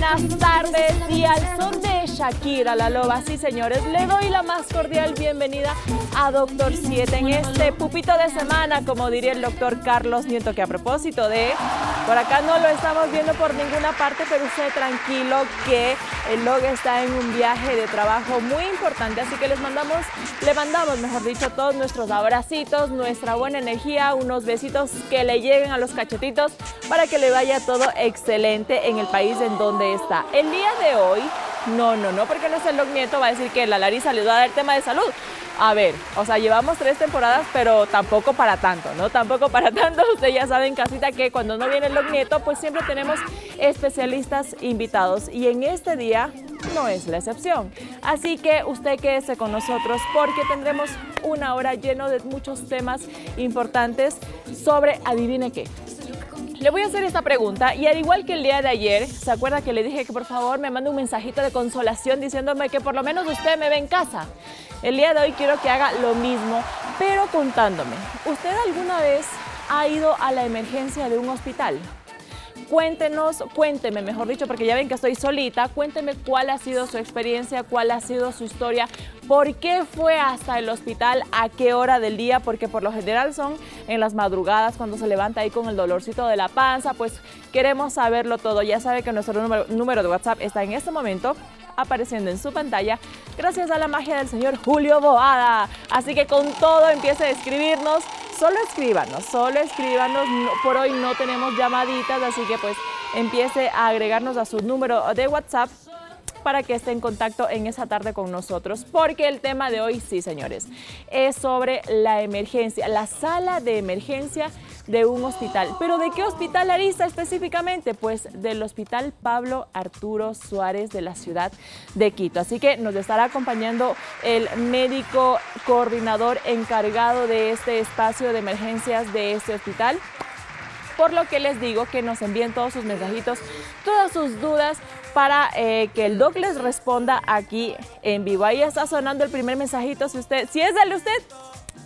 buenas tardes y al son de Shakira la Loba, sí señores, le doy la más cordial bienvenida a Doctor 7 en este pupito de semana, como diría el doctor Carlos Nieto, que a propósito de, por acá no lo estamos viendo por ninguna parte, pero usted tranquilo que el Log está en un viaje de trabajo muy importante, así que le mandamos, mejor dicho, todos nuestros abracitos, nuestra buena energía, unos besitos que le lleguen a los cachetitos para que le vaya todo excelente en el país en donde está. El día de hoy, no, porque no es el Log Nieto, va a decir que la Larisa les va a dar tema de salud. A ver, o sea, llevamos 3 temporadas, pero tampoco para tanto, ¿no? Tampoco para tanto. Usted ya sabe en casita que cuando no viene el Log Nieto, pues siempre tenemos especialistas invitados. Y en este día no es la excepción. Así que usted quédese con nosotros porque tendremos una hora llena de muchos temas importantes sobre, adivine qué. Le voy a hacer esta pregunta y al igual que el día de ayer, ¿se acuerda que le dije que por favor me mande un mensajito de consolación diciéndome que por lo menos usted me ve en casa? El día de hoy quiero que haga lo mismo, pero contándome, ¿usted alguna vez ha ido a la emergencia de un hospital? Cuénteme, mejor dicho, porque ya ven que estoy solita, cuénteme cuál ha sido su experiencia, cuál ha sido su historia, por qué fue hasta el hospital, a qué hora del día, porque por lo general son en las madrugadas cuando se levanta ahí con el dolorcito de la panza, pues queremos saberlo todo. Ya sabe que nuestro número de WhatsApp está en este momento apareciendo en su pantalla, gracias a la magia del señor Julio Boada. Así que con todo empiece a escribirnos. Solo escríbanos, por hoy no tenemos llamaditas, así que pues empiece a agregarnos a su número de WhatsApp para que esté en contacto en esa tarde con nosotros, porque el tema de hoy, sí señores, es sobre la emergencia, la sala de emergencia de un hospital. ¿Pero de qué hospital, Larisa, específicamente? Pues del Hospital Pablo Arturo Suárez de la ciudad de Quito. Así que nos estará acompañando el médico coordinador encargado de este espacio de emergencias de este hospital. Por lo que les digo que nos envíen todos sus mensajitos, todas sus dudas para que el doc les responda aquí en vivo. Ahí está sonando el primer mensajito. Si es el de usted,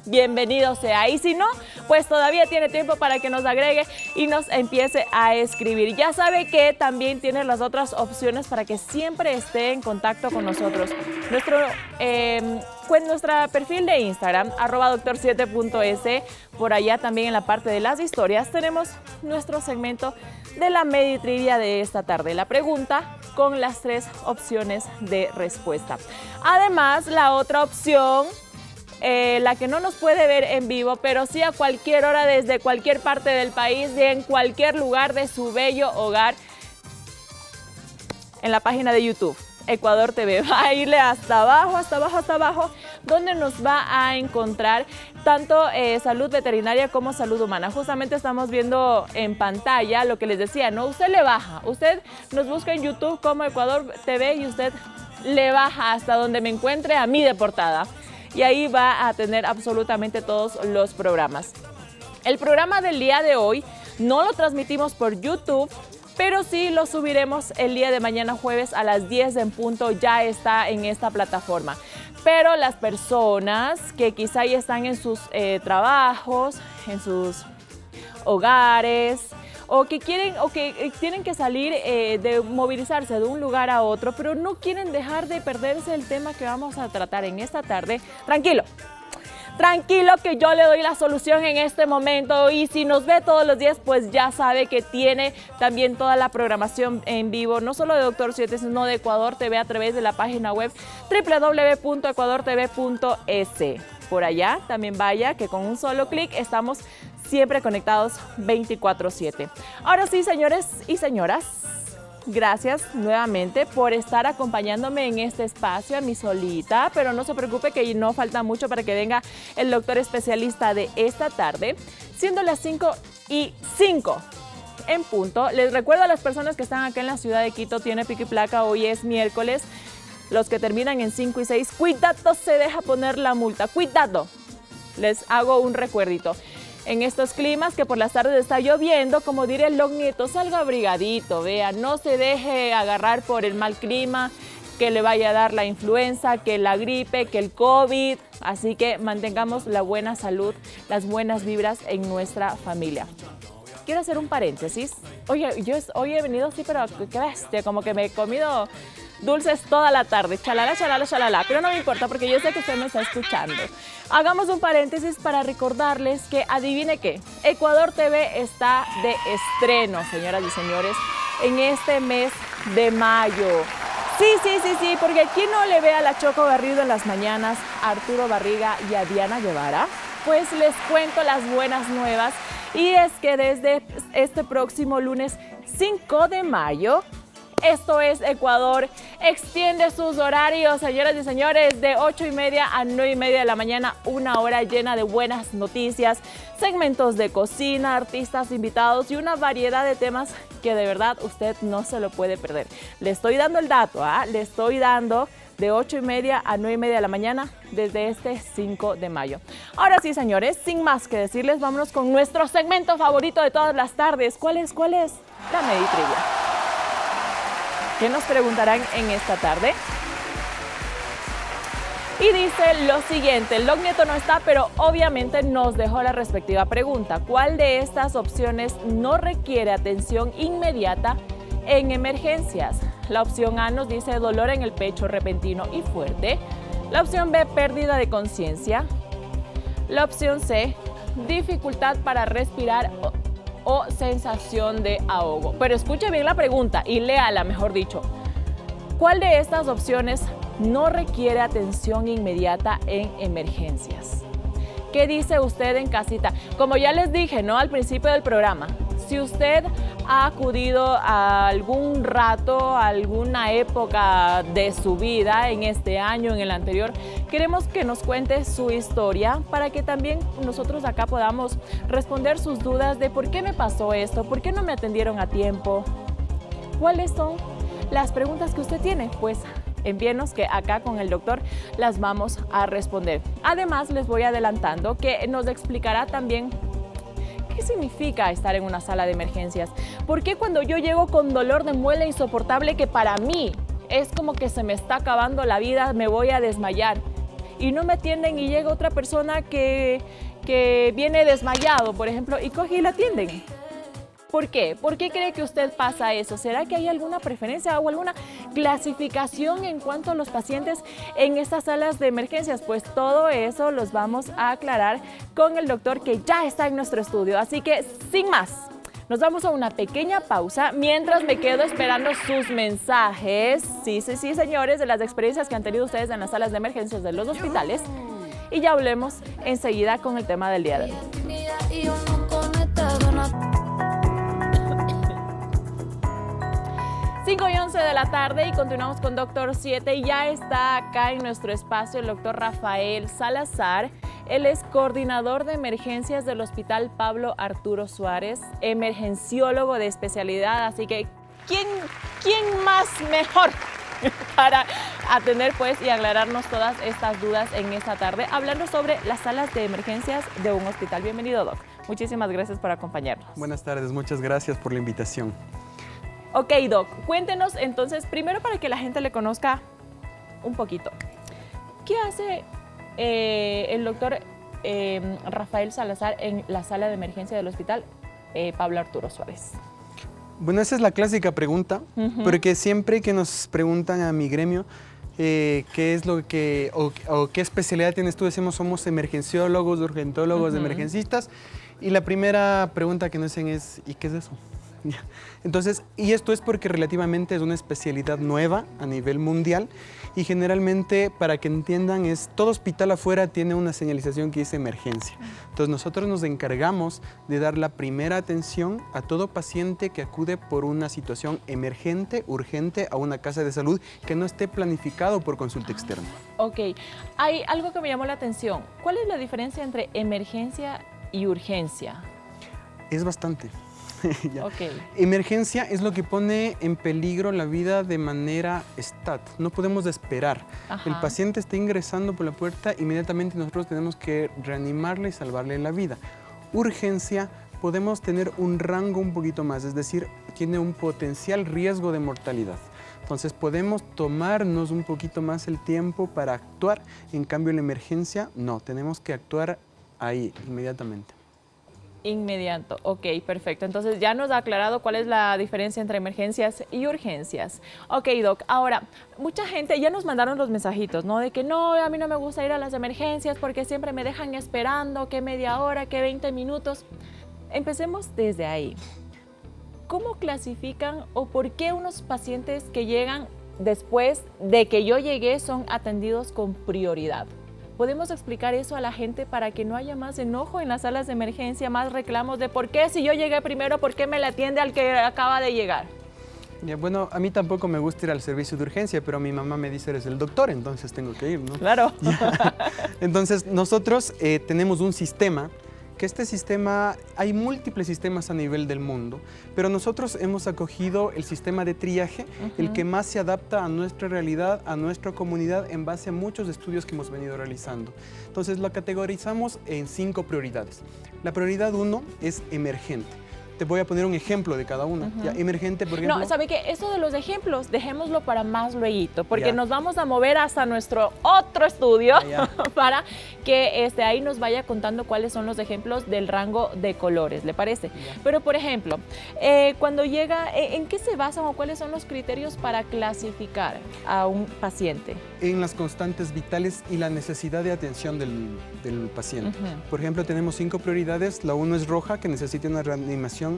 bienvenido sea. Y si no, pues todavía tiene tiempo para que nos agregue y nos empiece a escribir. Ya sabe que también tiene las otras opciones para que siempre esté en contacto con nosotros. Nuestra perfil de Instagram, @doctor7.es, por allá también en la parte de las historias tenemos nuestro segmento de la Meditrivia de esta tarde. La pregunta con las 3 opciones de respuesta. Además, la otra opción, la que no nos puede ver en vivo, pero sí a cualquier hora desde cualquier parte del país, de en cualquier lugar de su bello hogar, en la página de YouTube. Ecuador TV, va a irle hasta abajo, donde nos va a encontrar tanto salud veterinaria como salud humana. Justamente estamos viendo en pantalla lo que les decía, ¿no? Usted le baja, usted nos busca en YouTube como Ecuador TV y usted le baja hasta donde me encuentre a mí de portada. Y ahí va a tener absolutamente todos los programas. El programa del día de hoy no lo transmitimos por YouTube, pero sí lo subiremos el día de mañana jueves a las 10 en punto, ya está en esta plataforma. Pero las personas que quizá ya están en sus trabajos, en sus hogares, o que tienen que salir de movilizarse de un lugar a otro, pero no quieren dejar de perderse el tema que vamos a tratar en esta tarde, tranquilo que yo le doy la solución en este momento, y si nos ve todos los días, pues ya sabe que tiene también toda la programación en vivo, no solo de Doctor 7, sino de Ecuador TV a través de la página web www.ecuadortv.es. Por allá también vaya, que con un solo clic estamos siempre conectados 24/7. Ahora sí, señores y señoras, gracias nuevamente por estar acompañándome en este espacio a mí solita, pero no se preocupe que no falta mucho para que venga el doctor especialista de esta tarde, siendo las 5:05 en punto. Les recuerdo a las personas que están acá en la ciudad de Quito, tiene pico y placa, hoy es miércoles, los que terminan en 5 y 6, cuidado, se deja poner la multa, cuidado, les hago un recuerdito. En estos climas que por las tardes está lloviendo, como diría el Log Nieto, salga abrigadito, vea, no se deje agarrar por el mal clima, que le vaya a dar la influenza, que la gripe, que el COVID. Así que mantengamos la buena salud, las buenas vibras en nuestra familia. quiero hacer un paréntesis. Oye, hoy he venido así, pero qué bestia, como que me he comido dulces toda la tarde, chalala, chalala, chalala, pero no me importa porque yo sé que usted me está escuchando. Hagamos un paréntesis para recordarles que, adivine qué, Ecuador TV está de estreno, señoras y señores, en este mes de mayo. Sí, porque ¿quién no le ve a la Choco Garrido en las mañanas, a Arturo Barriga y a Diana Guevara? Pues les cuento las buenas nuevas, y es que desde este próximo lunes 5 de mayo, esto es Ecuador, extiende sus horarios, señoras y señores, de 8:30 a 9:30 de la mañana, una hora llena de buenas noticias, segmentos de cocina, artistas invitados y una variedad de temas que de verdad usted no se lo puede perder. Le estoy dando el dato, le estoy dando de 8:30 a 9:30 de la mañana desde este 5 de mayo. Ahora sí, señores, sin más que decirles, vámonos con nuestro segmento favorito de todas las tardes. ¿Cuál es? La Meditrivia. ¿Qué nos preguntarán en esta tarde? Y dice lo siguiente, el Doc Nieto no está, pero obviamente nos dejó la respectiva pregunta. ¿Cuál de estas opciones no requiere atención inmediata en emergencias? La opción A nos dice dolor en el pecho repentino y fuerte. La opción B, pérdida de conciencia. La opción C, dificultad para respirar o sensación de ahogo. Pero escuche bien la pregunta y léala, mejor dicho. ¿Cuál de estas opciones no requiere atención inmediata en emergencias? ¿Qué dice usted en casita? Como ya les dije, ¿no?, al principio del programa, si usted ha acudido a algún rato, a alguna época de su vida, en este año, en el anterior, queremos que nos cuente su historia para que también nosotros acá podamos responder sus dudas de por qué me pasó esto, por qué no me atendieron a tiempo. ¿Cuáles son las preguntas que usted tiene? Pues envíenos, que acá con el doctor las vamos a responder. Además, les voy adelantando que nos explicará también ¿qué significa estar en una sala de emergencias? ¿Por qué cuando yo llego con dolor de muela insoportable que para mí es como que se me está acabando la vida, me voy a desmayar, y no me atienden y llega otra persona que viene desmayado, por ejemplo, y coge y la atienden? ¿Por qué? ¿Por qué cree que usted pasa eso? ¿Será que hay alguna preferencia o alguna clasificación en cuanto a los pacientes en estas salas de emergencias? Pues todo eso los vamos a aclarar con el doctor, que ya está en nuestro estudio. Así que, sin más, nos vamos a una pequeña pausa mientras me quedo esperando sus mensajes. Sí, señores, de las experiencias que han tenido ustedes en las salas de emergencias de los hospitales. Y ya hablemos enseguida con el tema del día de hoy. 5:11 de la tarde y continuamos con Doctor 7. Y ya está acá en nuestro espacio el doctor Rafael Salazar. Él es coordinador de emergencias del Hospital Pablo Arturo Suárez, emergenciólogo de especialidad. Así que, ¿quién más mejor para atender pues y aclararnos todas estas dudas en esta tarde, hablando sobre las salas de emergencias de un hospital? Bienvenido, Doc. Muchísimas gracias por acompañarnos. Buenas tardes, muchas gracias por la invitación. Ok, Doc, cuéntenos entonces, primero para que la gente le conozca un poquito, ¿qué hace el doctor Rafael Salazar en la sala de emergencia del Hospital Pablo Arturo Suárez? Bueno, esa es la clásica pregunta, porque siempre que nos preguntan a mi gremio qué es lo que, o qué especialidad tienes tú, decimos somos emergenciólogos, urgentólogos, emergencistas, y la primera pregunta que nos hacen es ¿y qué es eso? Entonces, y esto es porque relativamente es una especialidad nueva a nivel mundial, y generalmente, para que entiendan, todo hospital afuera tiene una señalización que dice emergencia. Entonces nosotros nos encargamos de dar la primera atención a todo paciente que acude por una situación emergente, urgente, a una casa de salud que no esté planificado por consulta externa. Ok, hay algo que me llamó la atención. ¿Cuál es la diferencia entre emergencia y urgencia? Es bastante. Okay. Emergencia es lo que pone en peligro la vida de manera stat. No podemos esperar. El paciente está ingresando por la puerta, inmediatamente nosotros tenemos que reanimarle y salvarle la vida. Urgencia, podemos tener un rango un poquito más, es decir, tiene un potencial riesgo de mortalidad. Entonces podemos tomarnos un poquito más el tiempo para actuar. En cambio, en la emergencia, no, tenemos que actuar ahí, inmediatamente. Inmediato, ok, perfecto. Entonces ya nos ha aclarado cuál es la diferencia entre emergencias y urgencias. Ok, Doc, ahora, mucha gente ya nos mandaron los mensajitos, ¿no? De que no, a mí no me gusta ir a las emergencias porque siempre me dejan esperando, que media hora, que 20 minutos. Empecemos desde ahí. ¿Cómo clasifican o por qué unos pacientes que llegan después de que yo llegué son atendidos con prioridad? ¿Podemos explicar eso a la gente para que no haya más enojo en las salas de emergencia, más reclamos de por qué si yo llegué primero, por qué me la atiende al que acaba de llegar? Ya, bueno, a mí tampoco me gusta ir al servicio de urgencia, pero mi mamá me dice, eres el doctor, entonces tengo que ir, ¿no? Claro. Ya. Entonces, nosotros tenemos un sistema, que este sistema, hay múltiples sistemas a nivel del mundo, pero nosotros hemos acogido el sistema de triaje, el que más se adapta a nuestra realidad, a nuestra comunidad, en base a muchos estudios que hemos venido realizando. Entonces, lo categorizamos en 5 prioridades. La prioridad 1 es emergente. Te voy a poner un ejemplo de cada una. Ya, emergente, por ejemplo. No, ¿sabe qué? Eso de los ejemplos, dejémoslo para más luego, porque nos vamos a mover hasta nuestro otro estudio para que ahí nos vaya contando cuáles son los ejemplos del rango de colores, ¿le parece? Pero, por ejemplo, cuando llega, ¿en qué se basan o cuáles son los criterios para clasificar a un paciente? En las constantes vitales y la necesidad de atención del paciente. Por ejemplo, tenemos 5 prioridades. La 1 es roja, que necesita una reanimación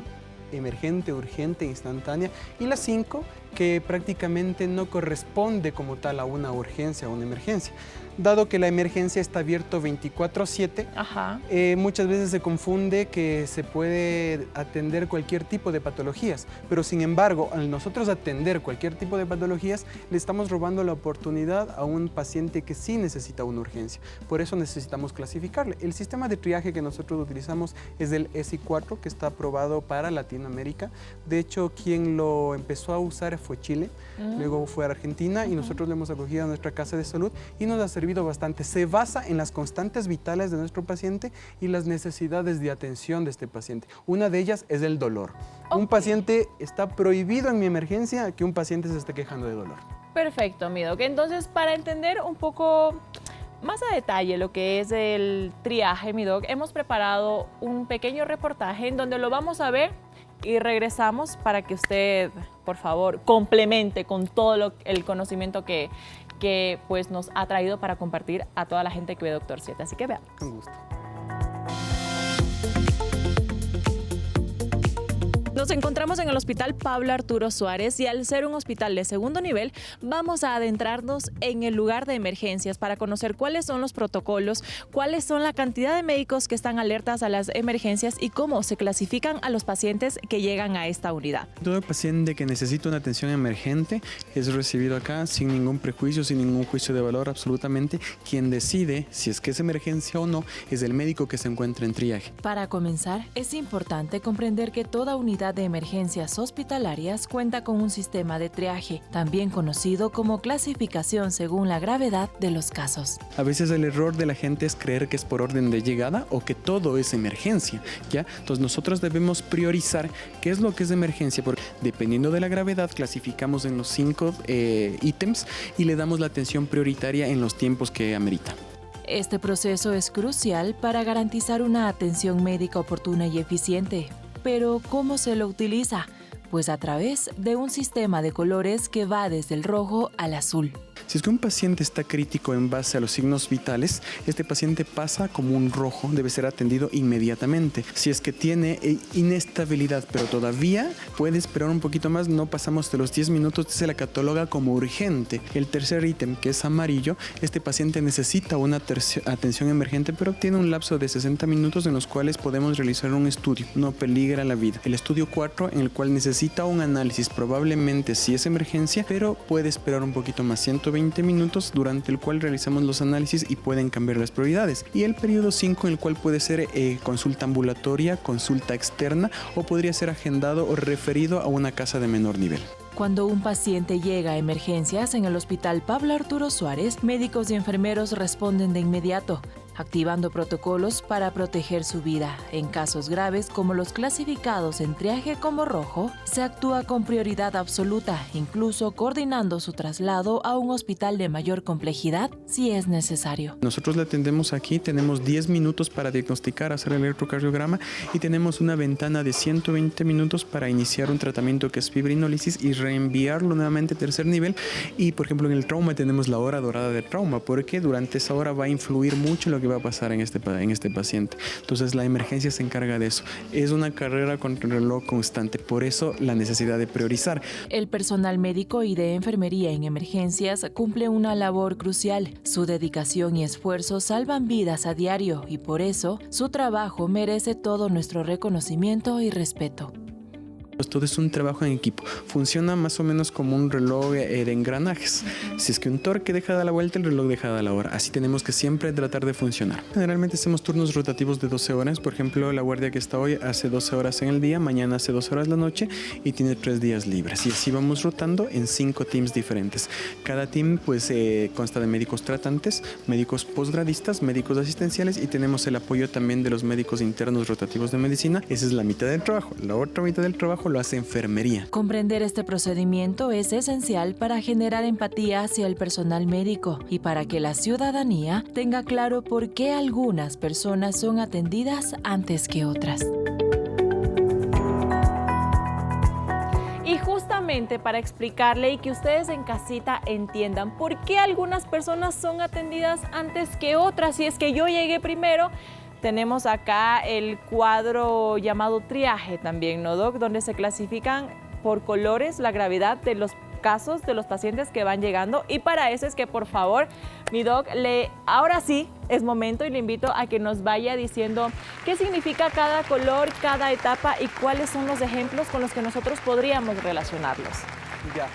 emergente, urgente, instantánea, y la 5 que prácticamente no corresponde como tal a una urgencia o una emergencia. Dado que la emergencia está abierto 24/7, muchas veces se confunde que se puede atender cualquier tipo de patologías, pero sin embargo, al nosotros atender cualquier tipo de patologías, le estamos robando la oportunidad a un paciente que sí necesita una urgencia. Por eso necesitamos clasificarle. El sistema de triaje que nosotros utilizamos es el ESI4, que está aprobado para Latinoamérica. De hecho, quien lo empezó a usar fue Chile, luego fue a Argentina, y nosotros lo hemos acogido a nuestra casa de salud y nos ha servido bastante. Se basa en las constantes vitales de nuestro paciente y las necesidades de atención de este paciente. Una de ellas es el dolor. Un paciente está prohibido en mi emergencia que un paciente se esté quejando de dolor. Perfecto, mi doc. Entonces, para entender un poco más a detalle lo que es el triaje, mi doc, hemos preparado un pequeño reportaje en donde lo vamos a ver y regresamos para que usted, por favor, complemente con todo el conocimiento que pues nos ha traído para compartir a toda la gente que ve Doctor 7. Así que veamos. Con gusto. Nos encontramos en el Hospital Pablo Arturo Suárez y al ser un hospital de segundo nivel, vamos a adentrarnos en el lugar de emergencias para conocer cuáles son los protocolos, cuáles son la cantidad de médicos que están alertas a las emergencias y cómo se clasifican a los pacientes que llegan a esta unidad. Todo paciente que necesita una atención emergente es recibido acá sin ningún prejuicio, sin ningún juicio de valor, absolutamente. Quien decide si es que es emergencia o no es el médico que se encuentra en triaje. Para comenzar, es importante comprender que toda unidad de emergencias hospitalarias cuenta con un sistema de triaje, también conocido como clasificación según la gravedad de los casos. A veces el error de la gente es creer que es por orden de llegada o que todo es emergencia, ¿ya? Entonces nosotros debemos priorizar qué es lo que es emergencia, porque dependiendo de la gravedad clasificamos en los 5 ítems y le damos la atención prioritaria en los tiempos que amerita. Este proceso es crucial para garantizar una atención médica oportuna y eficiente. Pero, ¿cómo se lo utiliza? Pues a través de un sistema de colores que va desde el rojo al azul. Si es que un paciente está crítico en base a los signos vitales, este paciente pasa como un rojo, debe ser atendido inmediatamente. Si es que tiene inestabilidad, pero todavía puede esperar un poquito más, no pasamos de los 10 minutos, se la cataloga como urgente. El tercer ítem, que es amarillo, este paciente necesita una atención emergente, pero tiene un lapso de 60 minutos en los cuales podemos realizar un estudio, no peligra la vida. El estudio 4, en el cual necesita un análisis, probablemente sí es emergencia, pero puede esperar un poquito más, 120 minutos, durante el cual realizamos los análisis y pueden cambiar las prioridades. Y el periodo 5, en el cual puede ser consulta ambulatoria, consulta externa, o podría ser agendado o referido a una casa de menor nivel. Cuando un paciente llega a emergencias en el Hospital Pablo Arturo Suárez, médicos y enfermeros responden de inmediato. activando protocolos para proteger su vida. En casos graves como los clasificados en triaje como rojo, se actúa con prioridad absoluta, incluso coordinando su traslado a un hospital de mayor complejidad si es necesario. Nosotros le atendemos aquí, tenemos 10 minutos para diagnosticar, hacer el electrocardiograma y tenemos una ventana de 120 minutos para iniciar un tratamiento que es fibrinólisis y reenviarlo nuevamente a tercer nivel. Y por ejemplo en el trauma tenemos la hora dorada de trauma, porque durante esa hora va a influir mucho lo que va a pasar en este paciente. Entonces la emergencia se encarga de eso. Es una carrera contra el reloj constante, por eso la necesidad de priorizar. El personal médico y de enfermería en emergencias cumple una labor crucial. Su dedicación y esfuerzo salvan vidas a diario y por eso su trabajo merece todo nuestro reconocimiento y respeto. Todo es un trabajo en equipo. Funciona más o menos como un reloj de engranajes. Si es que un torque deja de dar la vuelta, el reloj deja de dar la hora. Así tenemos que siempre tratar de funcionar. Generalmente hacemos turnos rotativos de 12 horas. Por ejemplo, la guardia que está hoy hace 12 horas en el día, mañana hace 12 horas la noche y tiene 3 días libres. Y así vamos rotando en 5 teams diferentes. Cada team pues consta de médicos tratantes, médicos posgradistas, médicos asistenciales y tenemos el apoyo también de los médicos internos rotativos de medicina. Esa es la mitad del trabajo. La otra mitad del trabajo lo hace enfermería. Comprender este procedimiento es esencial para generar empatía hacia el personal médico y para que la ciudadanía tenga claro por qué algunas personas son atendidas antes que otras. Y justamente para explicarle y que ustedes en casita entiendan por qué algunas personas son atendidas antes que otras, si es que yo llegué primero. Tenemos acá el cuadro llamado triaje también, ¿no, Doc? Donde se clasifican por colores la gravedad de los casos de los pacientes que van llegando. Y para eso es que, por favor, mi Doc, ahora sí es momento y le invito a que nos vaya diciendo qué significa cada color, cada etapa y cuáles son los ejemplos con los que nosotros podríamos relacionarlos. Ya,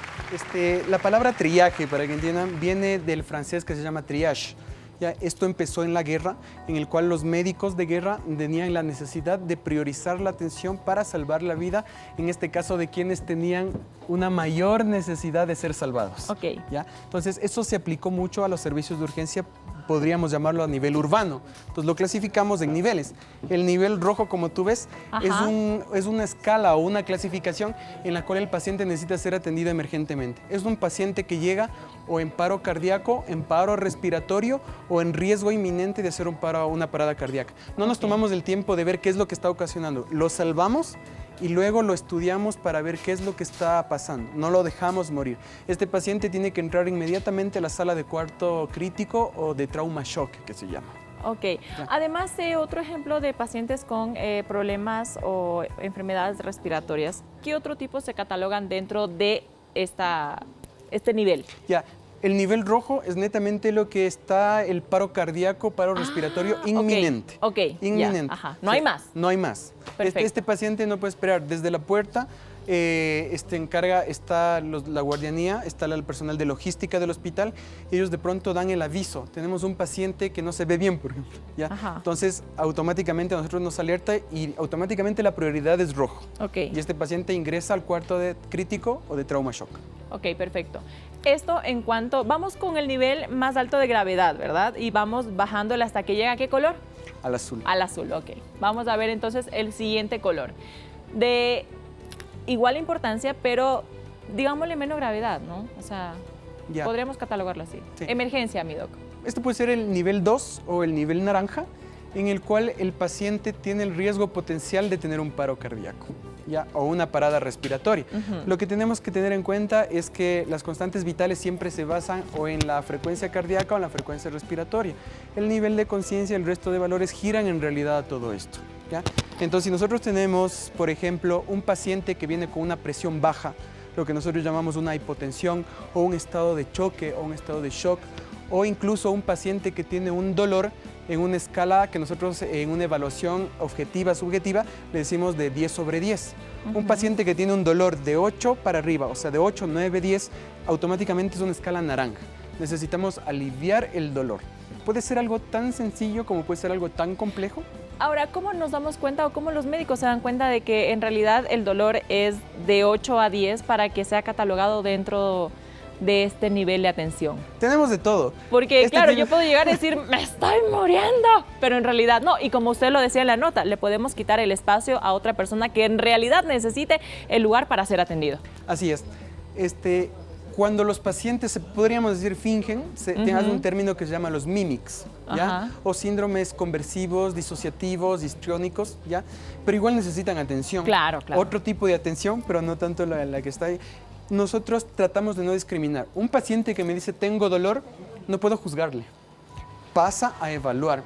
la palabra triaje, para que entiendan, viene del francés que se llama triage. Ya, esto empezó en la guerra, en el cual los médicos de guerra tenían la necesidad de priorizar la atención para salvar la vida, en este caso de quienes tenían una mayor necesidad de ser salvados. Okay. ¿Ya? Entonces, eso se aplicó mucho a los servicios de urgencia, podríamos llamarlo a nivel urbano. Entonces, lo clasificamos en niveles. El nivel rojo, como tú ves, es una escala o una clasificación en la cual el paciente necesita ser atendido emergentemente. Es un paciente que llega o en paro cardíaco, en paro respiratorio o en riesgo inminente de hacer una parada cardíaca. No nos tomamos el tiempo de ver qué es lo que está ocasionando. Lo salvamos y luego lo estudiamos para ver qué es lo que está pasando. No lo dejamos morir. Este paciente tiene que entrar inmediatamente a la sala de cuarto crítico o de trauma shock, que se llama. Ok. Además de otro ejemplo de pacientes con problemas o enfermedades respiratorias, ¿qué otro tipo se catalogan dentro de este nivel? Ya. El nivel rojo es netamente lo que está el paro cardíaco, paro respiratorio inminente. Ok, inminente. Ya, ajá. No hay más. No hay más. Este paciente no puede esperar. Desde la puerta está la guardianía, está el personal de logística del hospital. Ellos de pronto dan el aviso. Tenemos un paciente que no se ve bien, por ejemplo. ¿Ya? Entonces, automáticamente a nosotros nos alerta y automáticamente la prioridad es rojo. Okay. Y este paciente ingresa al cuarto de crítico o de trauma shock. Ok, perfecto. Esto en cuanto, vamos con el nivel más alto de gravedad, ¿verdad? Y vamos bajándole hasta que llega ¿a qué color? Al azul. Al azul, ok. Vamos a ver entonces el siguiente color. De igual importancia, pero digámosle menos gravedad, ¿no? O sea, podríamos catalogarlo así. Sí. Emergencia, mi Doc. Esto puede ser el nivel 2 o el nivel naranja, en el cual el paciente tiene el riesgo potencial de tener un paro cardíaco. ¿Ya? O una parada respiratoria. Lo que tenemos que tener en cuenta es que las constantes vitales siempre se basan o en la frecuencia cardíaca o en la frecuencia respiratoria. El nivel de conciencia y el resto de valores giran en realidad a todo esto. ¿Ya? Entonces, si nosotros tenemos, por ejemplo, un paciente que viene con una presión baja, lo que nosotros llamamos una hipotensión o un estado de choque o un estado de shock, o incluso un paciente que tiene un dolor en una escala que nosotros en una evaluación objetiva, subjetiva, le decimos de 10 sobre 10. Un paciente que tiene un dolor de 8 para arriba, o sea, de 8, 9, 10, automáticamente es una escala naranja. Necesitamos aliviar el dolor. Puede ser algo tan sencillo como puede ser algo tan complejo. Ahora, ¿cómo nos damos cuenta o cómo los médicos se dan cuenta de que en realidad el dolor es de 8 a 10 para que sea catalogado dentro de este nivel de atención? Tenemos de todo. Porque, claro, yo puedo llegar a decir, me estoy muriendo, pero en realidad no. Y como usted lo decía en la nota, le podemos quitar el espacio a otra persona que en realidad necesite el lugar para ser atendido. Así es. Cuando los pacientes, podríamos decir, fingen, tengas un término que se llama los mimics, ¿ya? O síndromes conversivos, disociativos, histriónicos, ¿ya? Pero igual necesitan atención. Claro, claro. Otro tipo de atención, pero no tanto la que está ahí. Nosotros tratamos de no discriminar. Un paciente que me dice, tengo dolor, no puedo juzgarle. Pasa a evaluar.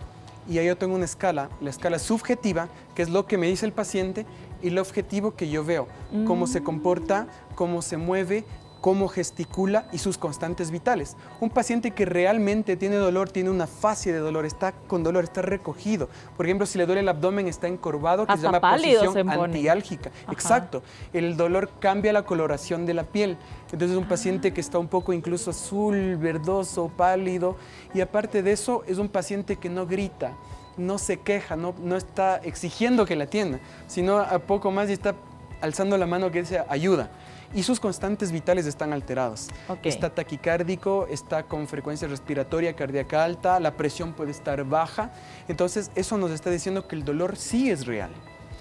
Y ahí yo tengo una escala, la escala subjetiva, que es lo que me dice el paciente, y lo objetivo que yo veo. Cómo se comporta, cómo se mueve, cómo gesticula y sus constantes vitales. Un paciente que realmente tiene dolor, tiene una fascia de dolor, está con dolor, está recogido. Por ejemplo, si le duele el abdomen, está encorvado, que se llama posición antiálgica. Exacto. El dolor cambia la coloración de la piel. Entonces, un paciente que está un poco incluso azul, verdoso, pálido. Y aparte de eso, es un paciente que no grita, no se queja, no está exigiendo que la atienda, sino a poco más y está alzando la mano que dice ayuda. Y sus constantes vitales están alterados. Está taquicárdico, está con frecuencia respiratoria cardíaca alta, la presión puede estar baja. Entonces, eso nos está diciendo que el dolor sí es real.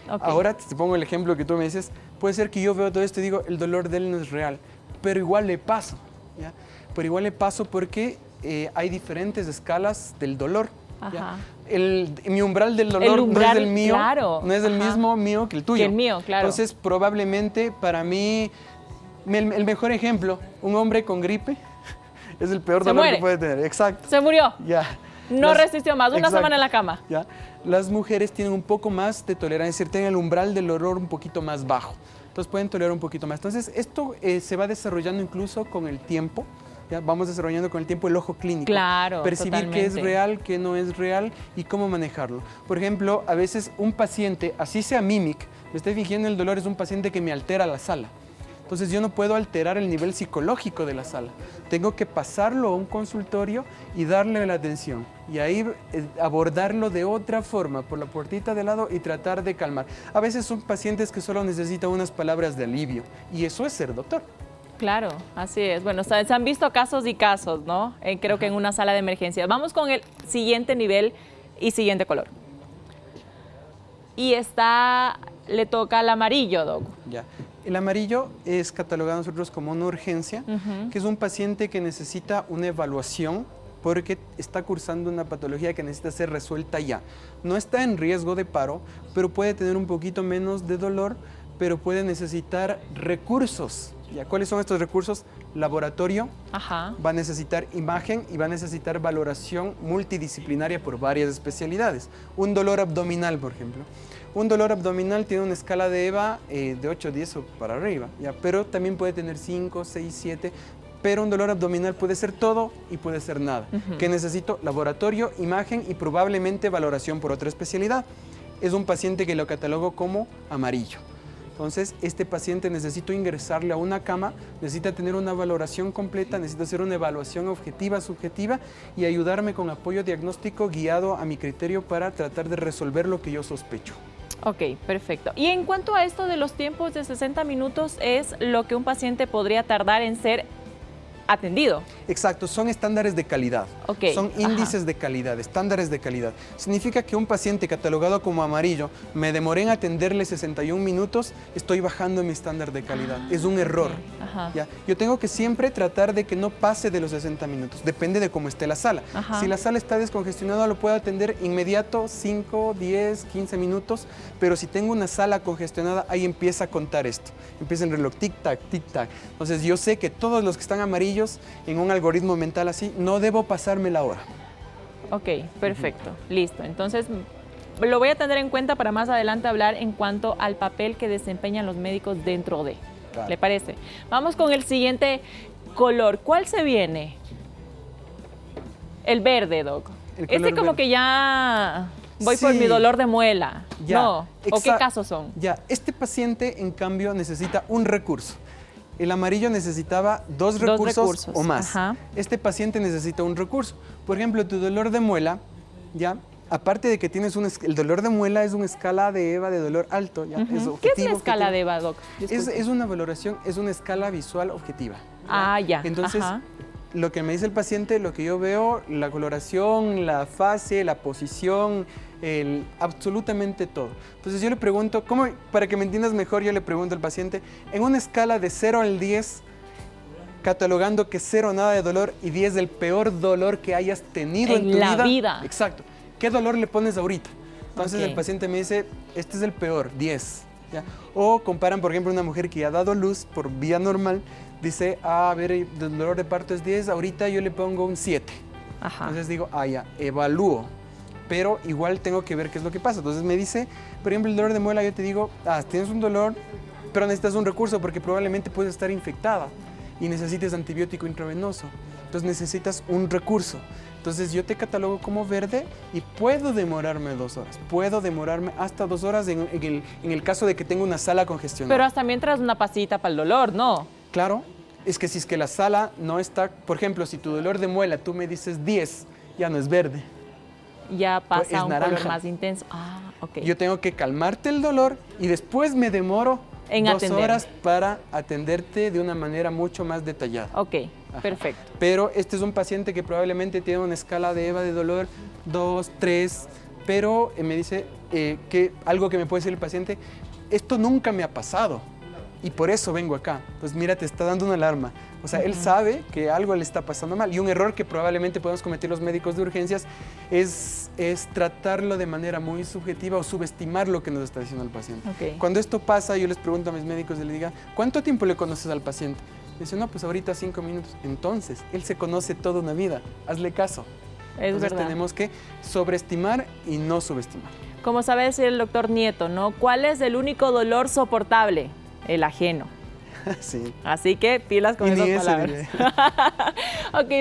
Ahora te pongo el ejemplo que tú me dices. Puede ser que yo veo todo esto y digo, el dolor de él no es real, pero igual le paso, ¿ya? Pero igual le paso porque hay diferentes escalas del dolor. ¿Ya? Mi umbral del dolor no es del mío, no es del mismo mío que el tuyo. Que el mío, claro. Entonces, probablemente para mí, el mejor ejemplo, un hombre con gripe es el peor dolor que puede tener. Exacto. Se murió. Ya. No resistió más, una semana en la cama. Ya. Las mujeres tienen un poco más de tolerancia, es decir, tienen el umbral del dolor un poquito más bajo. Entonces pueden tolerar un poquito más. Entonces, esto se va desarrollando incluso con el tiempo. ¿Ya? Vamos desarrollando con el tiempo el ojo clínico. Claro, percibir qué es real, qué no es real y cómo manejarlo. Por ejemplo, a veces un paciente, así sea mímic, me estoy fingiendo el dolor, es un paciente que me altera la sala. Entonces yo no puedo alterar el nivel psicológico de la sala. Tengo que pasarlo a un consultorio y darle la atención. Y ahí abordarlo de otra forma, por la puertita de lado y tratar de calmar. A veces son pacientes que solo necesitan unas palabras de alivio. Y eso es ser doctor. Claro, así es. Bueno, se han visto casos y casos, ¿no? Creo que en una sala de emergencia. Vamos con el siguiente nivel y siguiente color. Y le toca el amarillo, Doc. Ya. El amarillo es catalogado nosotros como una urgencia, que es un paciente que necesita una evaluación porque está cursando una patología que necesita ser resuelta ya. No está en riesgo de paro, pero puede tener un poquito menos de dolor, pero puede necesitar recursos. ¿Ya? ¿Cuáles son estos recursos? Laboratorio, va a necesitar imagen y va a necesitar valoración multidisciplinaria por varias especialidades. Un dolor abdominal, por ejemplo. Un dolor abdominal tiene una escala de EVA de 8, 10 o para arriba, ¿ya? Pero también puede tener 5, 6, 7, pero un dolor abdominal puede ser todo y puede ser nada. ¿Qué necesito? Laboratorio, imagen y probablemente valoración por otra especialidad. Es un paciente que lo catalogo como amarillo. Entonces, este paciente necesito ingresarle a una cama, necesita tener una valoración completa, necesita hacer una evaluación objetiva, subjetiva y ayudarme con apoyo diagnóstico guiado a mi criterio para tratar de resolver lo que yo sospecho. Ok, perfecto. Y en cuanto a esto de los tiempos de 60 minutos, es lo que un paciente podría tardar en ser atendido. Exacto, son estándares de calidad. Son índices de calidad, estándares de calidad. Significa que un paciente catalogado como amarillo, me demoré en atenderle 61 minutos, estoy bajando mi estándar de calidad. Es un error. ¿Ya? Yo tengo que siempre tratar de que no pase de los 60 minutos. Depende de cómo esté la sala. Si la sala está descongestionada, lo puedo atender inmediato, 5, 10, 15 minutos. Pero si tengo una sala congestionada, ahí empieza a contar esto. Empieza el reloj, tic-tac, tic-tac. Entonces yo sé que todos los que están amarillos, en un algoritmo mental así, no debo pasarme la hora. Ok, perfecto, listo. Entonces, lo voy a tener en cuenta para más adelante hablar en cuanto al papel que desempeñan los médicos dentro de. Claro. ¿Le parece? Vamos con el siguiente color. ¿Cuál se viene? El verde, Doc. Este como que ya voy por mi dolor de muela. Ya, no. ¿O qué casos son? Ya, este paciente, en cambio, necesita un recurso. El amarillo necesitaba dos recursos o más. Este paciente necesita un recurso. Por ejemplo, tu dolor de muela, ¿ya? Aparte de que tienes el dolor de muela es una escala de EVA de dolor alto. ¿Ya? Es objetivo, ¿qué es la escala de EVA, Doc? Es una valoración, es una escala visual objetiva. Ah, ya. Entonces, lo que me dice el paciente, lo que yo veo, la coloración, la fase, la posición, absolutamente todo. Entonces yo le pregunto, para que me entiendas mejor, yo le pregunto al paciente, en una escala de 0 al 10, catalogando que 0 nada de dolor y 10 del peor dolor que hayas tenido en tu vida. Exacto. ¿Qué dolor le pones ahorita? Entonces el paciente me dice, este es el peor, 10. ¿Ya? O comparan, por ejemplo, una mujer que ya ha dado luz por vía normal, dice, a ver, el dolor de parto es 10, ahorita yo le pongo un 7. Entonces digo, ya, evalúo. Pero igual tengo que ver qué es lo que pasa. Entonces me dice, por ejemplo, el dolor de muela, yo te digo, tienes un dolor, pero necesitas un recurso porque probablemente puedes estar infectada y necesites antibiótico intravenoso. Entonces necesitas un recurso. Entonces yo te catalogo como verde y puedo demorarme 2 horas. Puedo demorarme hasta 2 horas en el caso de que tenga una sala congestionada. Pero hasta mientras una pasita para el dolor, ¿no? Claro, es que si es que la sala no está, por ejemplo, si tu dolor de muela tú me dices 10, ya no es verde. Ya pasa es un naranja. color más intenso. Yo tengo que calmarte el dolor y después me demoro en 2 horas para atenderte de una manera mucho más detallada. Perfecto. Pero este es un paciente que probablemente tiene una escala de EVA de dolor 2, 3, pero me dice que algo que me puede decir el paciente, esto nunca me ha pasado y por eso vengo acá. Pues mira, te está dando una alarma. O sea, él sabe que algo le está pasando mal y un error que probablemente podemos cometer los médicos de urgencias es tratarlo de manera muy subjetiva o subestimar lo que nos está diciendo el paciente. Cuando esto pasa, yo les pregunto a mis médicos y les digo, ¿cuánto tiempo le conoces al paciente? Dice, no, pues ahorita 5 minutos. Entonces, él se conoce toda una vida. Hazle caso. Entonces tenemos que sobreestimar y no subestimar. Como sabe decir el doctor Nieto, ¿no? ¿Cuál es el único dolor soportable? El ajeno. Sí. Así que pilas con esas palabras.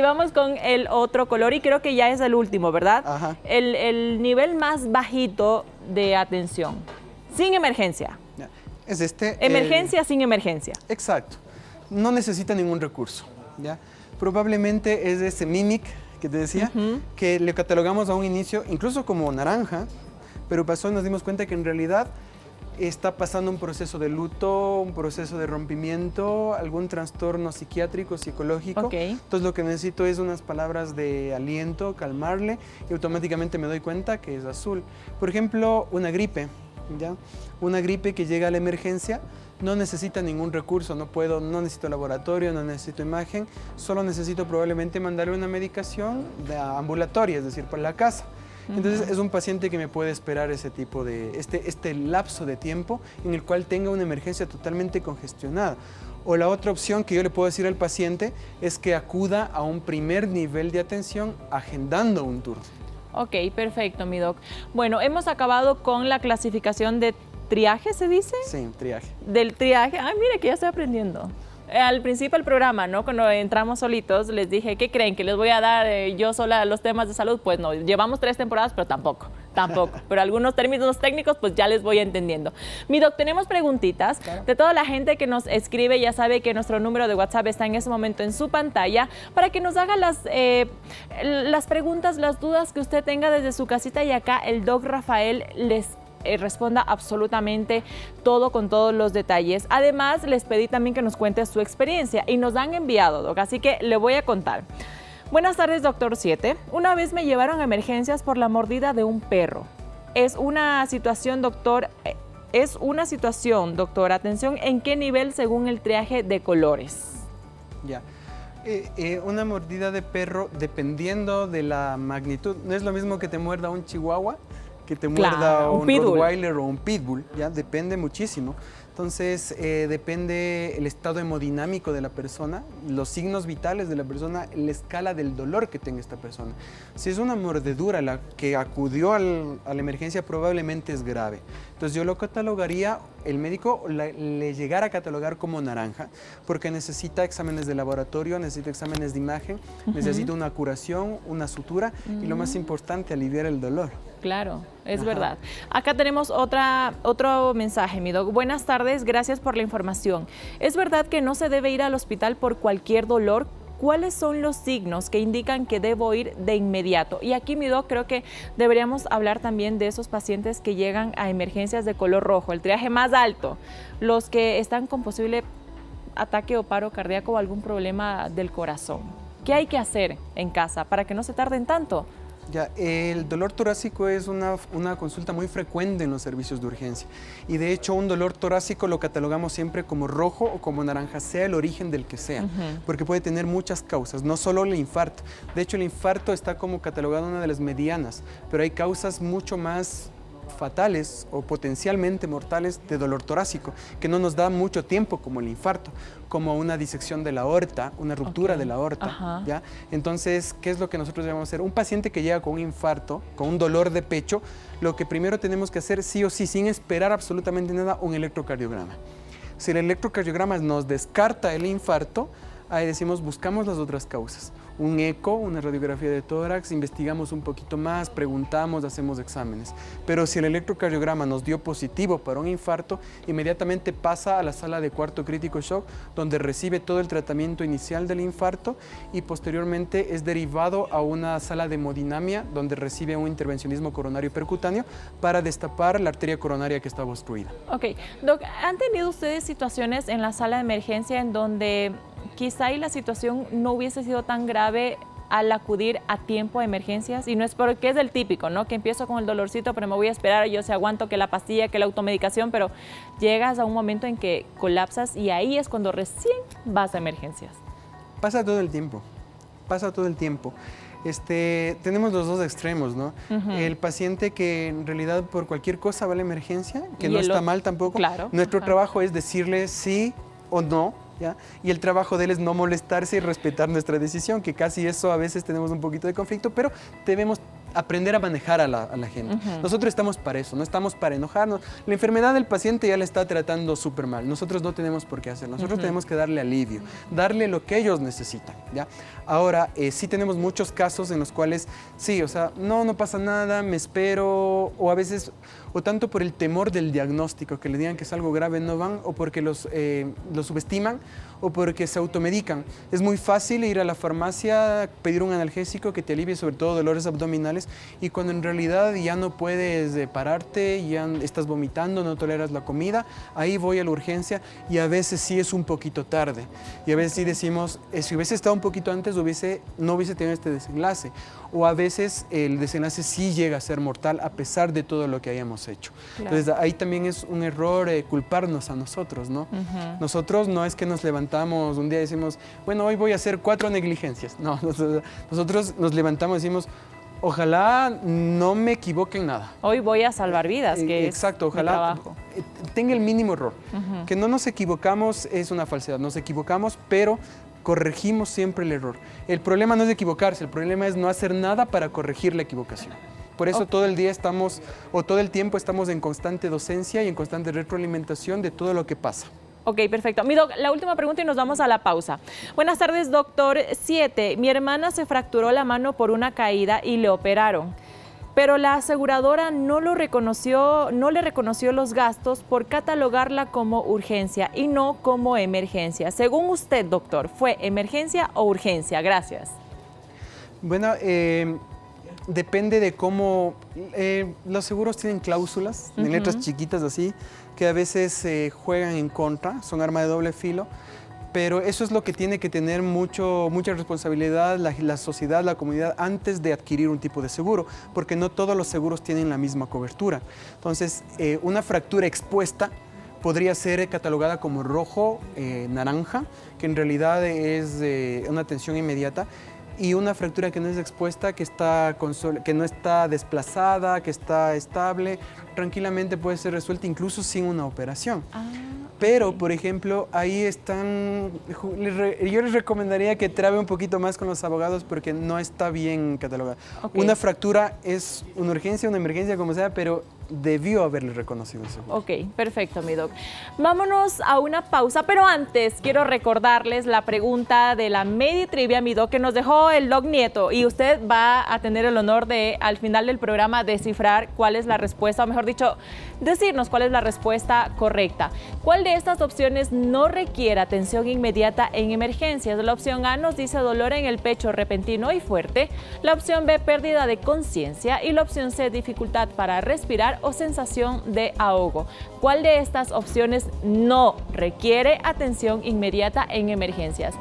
Vamos con el otro color y creo que ya es el último, ¿verdad? El nivel más bajito de atención. Sin emergencia. Es emergencia sin emergencia. Exacto. No necesita ningún recurso. ¿Ya? Probablemente es ese Mimic que te decía, que le catalogamos a un inicio incluso como naranja, pero pasó y nos dimos cuenta que en realidad está pasando un proceso de luto, un proceso de rompimiento, algún trastorno psiquiátrico, psicológico. Entonces lo que necesito es unas palabras de aliento, calmarle y automáticamente me doy cuenta que es azul. Por ejemplo, una gripe, ¿ya? Una gripe que llega a la emergencia no necesita ningún recurso, no necesito laboratorio, no necesito imagen, solo necesito probablemente mandarle una medicación ambulatoria, es decir, por la casa. Entonces es un paciente que me puede esperar ese tipo de, este lapso de tiempo en el cual tenga una emergencia totalmente congestionada. O la otra opción que yo le puedo decir al paciente es que acuda a un primer nivel de atención agendando un turno. Perfecto, mi doc. Bueno, hemos acabado con la clasificación de triaje, ¿se dice? Sí, triaje. Del triaje. Mire que ya estoy aprendiendo. Al principio del programa, ¿no? Cuando entramos solitos, les dije, ¿qué creen? ¿Que les voy a dar yo sola los temas de salud? Pues no, llevamos 3 temporadas, pero tampoco. Pero algunos términos técnicos, pues ya les voy entendiendo. Mi doc, tenemos preguntitas de toda la gente que nos escribe. Ya sabe que nuestro número de WhatsApp está en ese momento en su pantalla para que nos haga las preguntas, las dudas que usted tenga desde su casita y acá el doc Rafael les responda absolutamente todo con todos los detalles. Además, les pedí también que nos cuente su experiencia y nos han enviado, doc, así que le voy a contar. Buenas tardes, doctor 7. Una vez me llevaron a emergencias por la mordida de un perro. Es una situación, doctor. Atención, ¿en qué nivel según el triaje de colores? Ya. Una mordida de perro, dependiendo de la magnitud, no es lo mismo que te muerda un chihuahua que te muerda un Rottweiler o un Pitbull, ya depende muchísimo. Entonces, depende el estado hemodinámico de la persona, los signos vitales de la persona, la escala del dolor que tenga esta persona. Si es una mordedura la que acudió a la emergencia, probablemente es grave. Entonces, yo lo catalogaría, el médico le llegara a catalogar como naranja, porque necesita exámenes de laboratorio, necesita exámenes de imagen, necesita una curación, una sutura y lo más importante, aliviar el dolor. Claro, es verdad. Acá tenemos otro mensaje, mi doc. Buenas tardes, gracias por la información. ¿Es verdad que no se debe ir al hospital por cualquier dolor? ¿Cuáles son los signos que indican que debo ir de inmediato? Y aquí, mi doc, creo que deberíamos hablar también de esos pacientes que llegan a emergencias de color rojo, el triaje más alto, los que están con posible ataque o paro cardíaco o algún problema del corazón. ¿Qué hay que hacer en casa para que no se tarden tanto? Ya, el dolor torácico es una consulta muy frecuente en los servicios de urgencia y de hecho un dolor torácico lo catalogamos siempre como rojo o como naranja, sea el origen del que sea, porque puede tener muchas causas, no solo el infarto. De hecho el infarto está como catalogado una de las medianas, pero hay causas mucho más fatales o potencialmente mortales de dolor torácico, que no nos da mucho tiempo como el infarto, como una disección de la aorta, una ruptura de la aorta, ¿ya? Entonces, ¿qué es lo que nosotros debemos hacer? Un paciente que llega con un infarto, con un dolor de pecho, lo que primero tenemos que hacer sí o sí, sin esperar absolutamente nada, un electrocardiograma. Si el electrocardiograma nos descarta el infarto, ahí decimos, buscamos las otras causas. Un eco, una radiografía de tórax, investigamos un poquito más, preguntamos, hacemos exámenes. Pero si el electrocardiograma nos dio positivo para un infarto, inmediatamente pasa a la sala de cuarto crítico shock, donde recibe todo el tratamiento inicial del infarto y posteriormente es derivado a una sala de hemodinamia, donde recibe un intervencionismo coronario percutáneo para destapar la arteria coronaria que está obstruida. Ok, Doc, ¿han tenido ustedes situaciones en la sala de emergencia en donde quizá ahí la situación no hubiese sido tan grave al acudir a tiempo a emergencias? Y no es porque es el típico, ¿no? Que empiezo con el dolorcito, pero me voy a esperar, yo sé, aguanto que la pastilla, que la automedicación, pero llegas a un momento en que colapsas y ahí es cuando recién vas a emergencias. Pasa todo el tiempo, pasa todo el tiempo. Tenemos los dos extremos, ¿no? El paciente que en realidad por cualquier cosa va a la emergencia, que no está mal tampoco. Claro. Nuestro trabajo es decirle sí o no, ¿ya? Y el trabajo de él es no molestarse y respetar nuestra decisión, que casi eso a veces tenemos un poquito de conflicto, pero debemos aprender a manejar a la gente. Nosotros estamos para eso, no estamos para enojarnos. La enfermedad del paciente ya le está tratando súper mal. Nosotros no tenemos por qué hacerlo. Nosotros tenemos que darle alivio, darle lo que ellos necesitan, ¿ya? Ahora, sí tenemos muchos casos en los cuales, sí, o sea, no pasa nada, me espero, o a veces, o tanto por el temor del diagnóstico, que le digan que es algo grave, no van, o porque los subestiman, o porque se automedican. Es muy fácil ir a la farmacia, pedir un analgésico que te alivie sobre todo dolores abdominales y cuando en realidad ya no puedes pararte, ya estás vomitando, no toleras la comida, ahí voy a la urgencia y a veces sí es un poquito tarde. Y a veces sí decimos, si hubiese estado un poquito antes no hubiese tenido este desenlace. O a veces el desenlace sí llega a ser mortal a pesar de todo lo que hayamos hecho. Claro. Entonces ahí también es un error culparnos a nosotros, ¿no? Nosotros no es que nos levantamos un día y decimos, bueno, hoy voy a hacer 4 negligencias. No, nosotros nos levantamos y decimos, ojalá no me equivoque en nada. Hoy voy a salvar vidas, que exacto, es ojalá mi trabajo. Tenga el mínimo error. Que no nos equivocamos es una falsedad, nos equivocamos, pero corregimos siempre el error. El problema no es equivocarse, el problema es no hacer nada para corregir la equivocación. Por eso todo el día todo el tiempo estamos en constante docencia y en constante retroalimentación de todo lo que pasa. Ok, perfecto. Mi doc, la última pregunta y nos vamos a la pausa. Buenas tardes, doctor 7. Mi hermana se fracturó la mano por una caída y le operaron. Pero la aseguradora no le reconoció los gastos por catalogarla como urgencia y no como emergencia. Según usted, doctor, ¿fue emergencia o urgencia? Gracias. Bueno, depende de cómo... los seguros tienen cláusulas, en letras chiquitas así, que a veces juegan en contra, son arma de doble filo. Pero eso es lo que tiene que tener mucha responsabilidad la sociedad, la comunidad, antes de adquirir un tipo de seguro, porque no todos los seguros tienen la misma cobertura. Entonces, una fractura expuesta podría ser catalogada como rojo, naranja, que en realidad es una atención inmediata, y una fractura que no es expuesta, que no está desplazada, que está estable, tranquilamente puede ser resuelta incluso sin una operación. Pero, por ejemplo, ahí están... Yo les recomendaría que trabe un poquito más con los abogados porque no está bien catalogada. Una fractura es una urgencia, una emergencia, como sea, pero debió haberle reconocido el seguro. Ok, perfecto, mi doc. Vámonos a una pausa, pero antes quiero recordarles la pregunta de la Meditrivia, mi doc, que nos dejó el doc Nieto, y usted va a tener el honor de, al final del programa, descifrar cuál es la respuesta, o mejor dicho, decirnos cuál es la respuesta correcta. ¿Cuál de estas opciones no requiere atención inmediata en emergencias? La opción A nos dice dolor en el pecho repentino y fuerte, la opción B pérdida de conciencia y la opción C dificultad para respirar o sensación de ahogo. ¿Cuál de estas opciones no requiere atención inmediata en emergencias?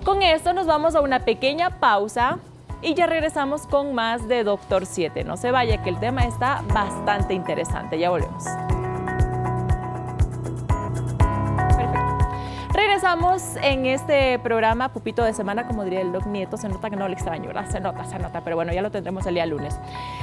Con esto nos vamos a una pequeña pausa y ya regresamos con más de Doctor 7. No se vaya, que el tema está bastante interesante. Ya volvemos. Regresamos en este programa Pupito de Semana, como diría el Doc Nieto. Se nota que no le extraño, ¿verdad? Se nota, pero bueno, ya lo tendremos el día lunes.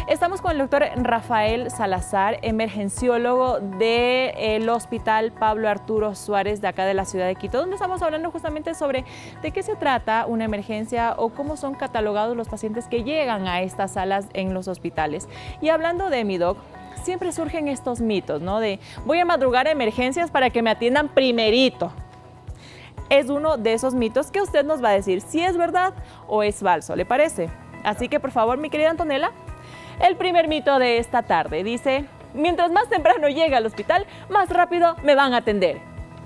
Estamos con el doctor Rafael Salazar, emergenciólogo del Hospital Pablo Arturo Suárez de acá de la ciudad de Quito, donde estamos hablando justamente sobre de qué se trata una emergencia o cómo son catalogados los pacientes que llegan a estas salas en los hospitales. Y hablando de mi doc, siempre surgen estos mitos, ¿no? De voy a madrugar a emergencias para que me atiendan primerito. Es uno de esos mitos que usted nos va a decir si es verdad o es falso, ¿le parece? Así que por favor, mi querida Antonella, el primer mito de esta tarde dice: mientras más temprano llegue al hospital, más rápido me van a atender.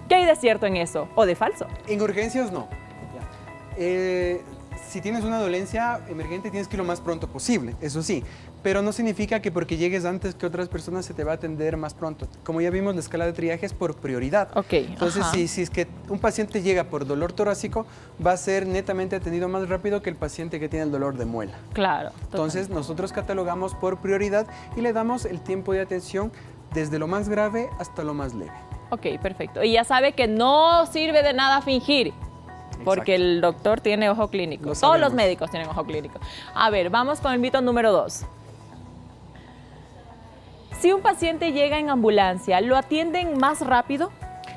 ¿Qué hay de cierto en eso o de falso? En urgencias no. Si tienes una dolencia emergente tienes que ir lo más pronto posible, eso sí, pero no significa que porque llegues antes que otras personas se te va a atender más pronto. Como ya vimos, la escala de triaje es por prioridad. Entonces, si es que un paciente llega por dolor torácico, va a ser netamente atendido más rápido que el paciente que tiene el dolor de muela. Claro. Entonces, nosotros catalogamos por prioridad y le damos el tiempo de atención desde lo más grave hasta lo más leve. Ok, perfecto. Y ya sabe que no sirve de nada fingir. Porque el doctor tiene ojo clínico. Todos los médicos tienen ojo clínico. A ver, vamos con el mito número 2. Si un paciente llega en ambulancia, ¿lo atienden más rápido?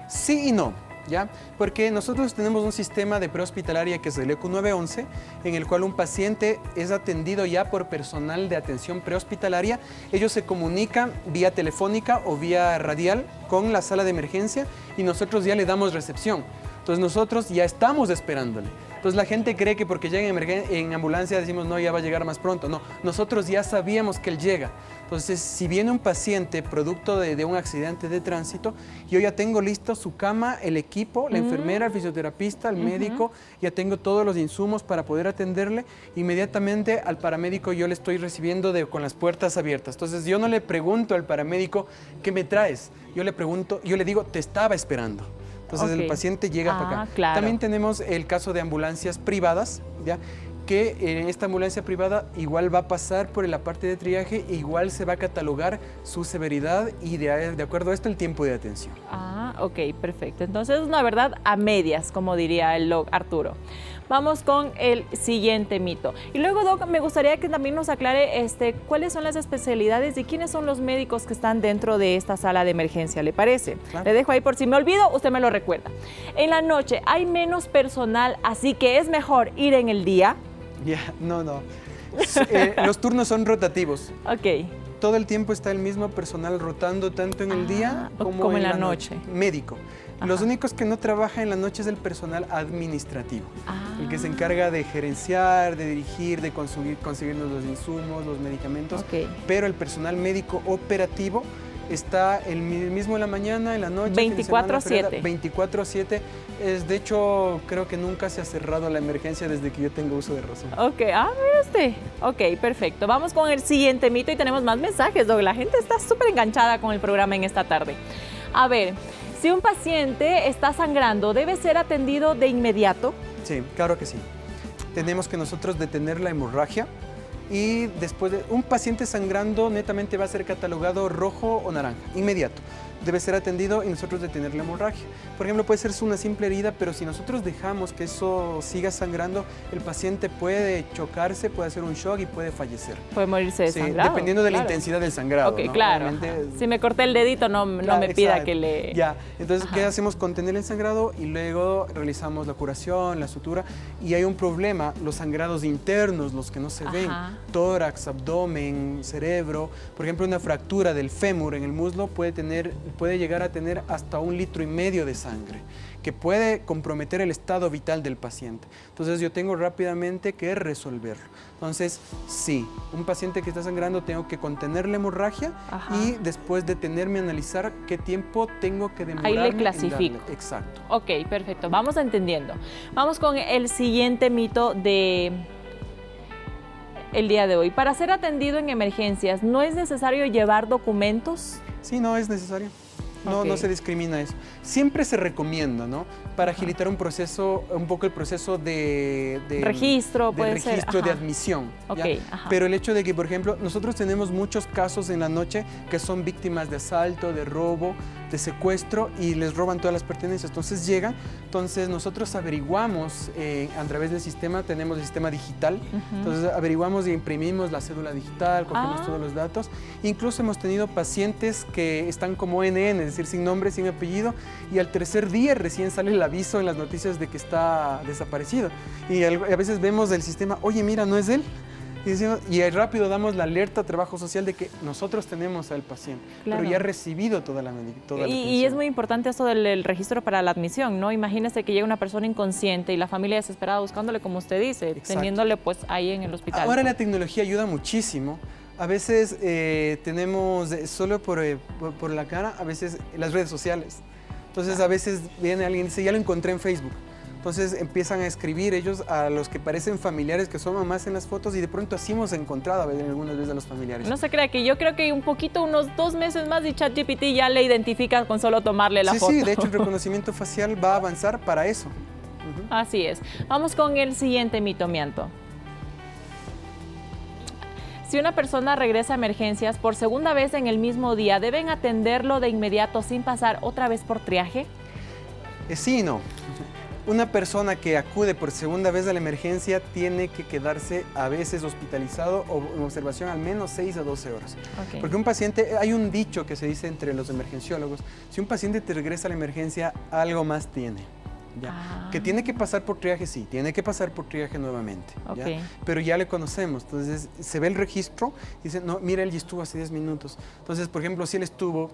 Sí y no, ¿ya? Porque nosotros tenemos un sistema de prehospitalaria que es el ECU 911, en el cual un paciente es atendido ya por personal de atención prehospitalaria. Ellos se comunican vía telefónica o vía radial con la sala de emergencia y nosotros ya le damos recepción. Entonces nosotros ya estamos esperándole. Entonces la gente cree que porque llega en ambulancia decimos no, ya va a llegar más pronto. No, nosotros ya sabíamos que él llega. Entonces, si viene un paciente producto de un accidente de tránsito, yo ya tengo listo su cama, el equipo, la enfermera, el fisioterapista, el médico, ya tengo todos los insumos para poder atenderle. Inmediatamente al paramédico yo le estoy recibiendo con las puertas abiertas. Entonces, yo no le pregunto al paramédico, ¿qué me traes? Yo le digo, te estaba esperando. Entonces el paciente llega para acá. Claro. También tenemos el caso de ambulancias privadas, ¿ya? Que en esta ambulancia privada igual va a pasar por la parte de triaje, igual se va a catalogar su severidad y de acuerdo a esto el tiempo de atención. Ok, perfecto. Entonces es una verdad a medias, como diría el Doc Arturo. Vamos con el siguiente mito. Y luego, Doc, me gustaría que también nos aclare cuáles son las especialidades y quiénes son los médicos que están dentro de esta sala de emergencia, ¿le parece? Claro. Le dejo ahí por si me olvido, usted me lo recuerda. En la noche hay menos personal, así que es mejor ir en el día. No. Los turnos son rotativos. Ok. Todo el tiempo está el mismo personal rotando tanto en el día como en la noche. Médico. Los únicos que no trabajan en la noche es el personal administrativo, el que se encarga de gerenciar, de dirigir, de conseguirnos los insumos, los medicamentos, pero el personal médico operativo está el mismo en la mañana, en la noche, 24/7. 24/7. De hecho, creo que nunca se ha cerrado la emergencia desde que yo tengo uso de razón. Mira usted. Ok, perfecto. Vamos con el siguiente mito y tenemos más mensajes, Doc. La gente está súper enganchada con el programa en esta tarde. A ver, si un paciente está sangrando, ¿debe ser atendido de inmediato? Sí, claro que sí. Tenemos que nosotros detener la hemorragia. Y después de un paciente sangrando, netamente va a ser catalogado rojo o naranja, inmediato. Debe ser atendido y nosotros detener la hemorragia. Por ejemplo, puede ser una simple herida, pero si nosotros dejamos que eso siga sangrando, el paciente puede chocarse, puede hacer un shock y puede fallecer. Puede morirse de sangrado. Dependiendo de la intensidad del sangrado. Ok, ¿no? Claro. Si me corté el dedito, no me pida que le... Ya, entonces, ¿qué hacemos? Contener el sangrado y luego realizamos la curación, la sutura. Y hay un problema, los sangrados internos, los que no se ven, tórax, abdomen, cerebro. Por ejemplo, una fractura del fémur en el muslo puede llegar a tener hasta 1,5 litros de sangre, que puede comprometer el estado vital del paciente. Entonces yo tengo rápidamente que resolverlo. Entonces, sí, un paciente que está sangrando tengo que contener la hemorragia y después detenerme a analizar qué tiempo tengo que demorarme. Ahí le clasifico. Exacto. Ok, perfecto. Vamos entendiendo. Vamos con el siguiente mito de... el día de hoy. Para ser atendido en emergencias, ¿no es necesario llevar documentos? Sí, no es necesario. No, no se discrimina eso. Siempre se recomienda, ¿no? Para agilitar un proceso, un poco el proceso de registro, puede ser. Registro de admisión. Pero el hecho de que, por ejemplo, nosotros tenemos muchos casos en la noche que son víctimas de asalto, de robo, de secuestro y les roban todas las pertenencias. Entonces llegan, entonces nosotros averiguamos a través del sistema, tenemos el sistema digital, entonces averiguamos y imprimimos la cédula digital, cogemos todos los datos. Incluso hemos tenido pacientes que están como NN, es decir, sin nombre, sin apellido, y al tercer día recién sale el aviso en las noticias de que está desaparecido. Y a veces vemos del sistema, oye, mira, ¿no es él? Y rápido damos la alerta a trabajo social de que nosotros tenemos al paciente, pero ya ha recibido toda la atención. Y es muy importante esto del registro para la admisión, ¿no? Imagínese que llega una persona inconsciente y la familia desesperada buscándole, como usted dice, teniéndole pues ahí en el hospital. Ahora la tecnología ayuda muchísimo. A veces tenemos solo por la cara, a veces las redes sociales. Entonces a veces viene alguien y dice, ya lo encontré en Facebook. Entonces empiezan a escribir ellos a los que parecen familiares, que son mamás en las fotos, y de pronto así hemos encontrado algunas veces a los familiares. No se crea que yo creo que unos 2 meses más y ChatGPT ya le identifica con solo tomarle la foto. Sí, de hecho el reconocimiento facial va a avanzar para eso. Así es. Vamos con el siguiente mito, Mianto. Si una persona regresa a emergencias por segunda vez en el mismo día, ¿deben atenderlo de inmediato sin pasar otra vez por triaje? Sí y no. Una persona que acude por segunda vez a la emergencia tiene que quedarse a veces hospitalizado o en observación al menos 6 a 12 horas. Porque un paciente, hay un dicho que se dice entre los emergenciólogos, si un paciente te regresa a la emergencia, algo más tiene. Que tiene que pasar por triaje, sí, tiene que pasar por triaje nuevamente, pero ya le conocemos, entonces se ve el registro y dice, no, mira, él ya estuvo hace 10 minutos. Entonces, por ejemplo, si él estuvo